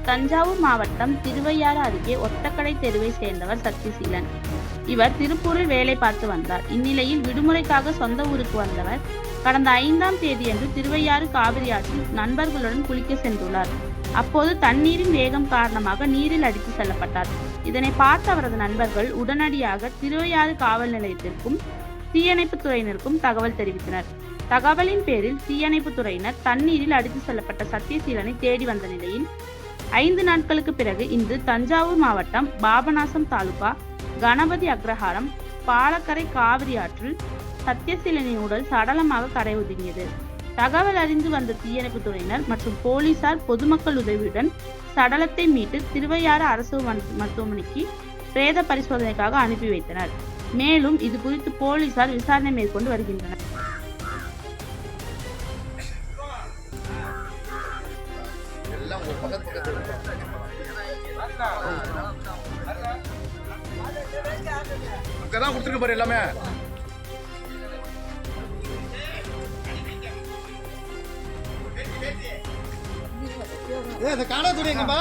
தஞ்சாவூர் மாவட்டம் திருவையாறு அருகே ஒத்தக்கடை தெருவை சேர்ந்தவர் சத்யசீலன். இவர் திருப்பூரில் வேலை பார்த்து வந்தார். இந்நிலையில் விடுமுறைக்காக சொந்த ஊருக்கு வந்தவர் கடந்த 5ஆம் தேதியன்று திருவையாறு காவிரி ஆற்றில் நண்பர்களுடன் குளிக்க சென்றுள்ளார். அப்போது தண்ணீரின் வேகம் காரணமாக நீரில் அடித்து செல்லப்பட்டார். இதனை பார்த்த அவரது நண்பர்கள் உடனடியாக திருவையாறு காவல் நிலையத்திற்கும் தீயணைப்பு துறையினருக்கும் தகவல் தெரிவித்தனர். தகவலின் பேரில் தீயணைப்பு துறையினர் தண்ணீரில் அடித்து செல்லப்பட்ட சத்யசீலனை தேடி வந்த நிலையில் 5 நாட்களுக்கு பிறகு இன்று தஞ்சாவூர் மாவட்டம் பாபநாசம் தாலுகா கணபதி அக்ரஹாரம் பாலக்கரை காவிரி ஆற்றில் சத்யசீலனின் உடல் சடலமாக கரை ஒதுங்கியது. தகவல் அறிந்து வந்த தீயணைப்பு துறையினர் மற்றும் போலீசார் பொதுமக்கள் உதவியுடன் சடலத்தை மீட்டு திருவையாறு அரசு மருத்துவமனைக்கு பிரேத பரிசோதனைக்காக அனுப்பி வைத்தனர். மேலும் இது குறித்து போலீசார் விசாரணை மேற்கொண்டு வருகின்றனர். எல்லாமே காண துணிங்கப்பா.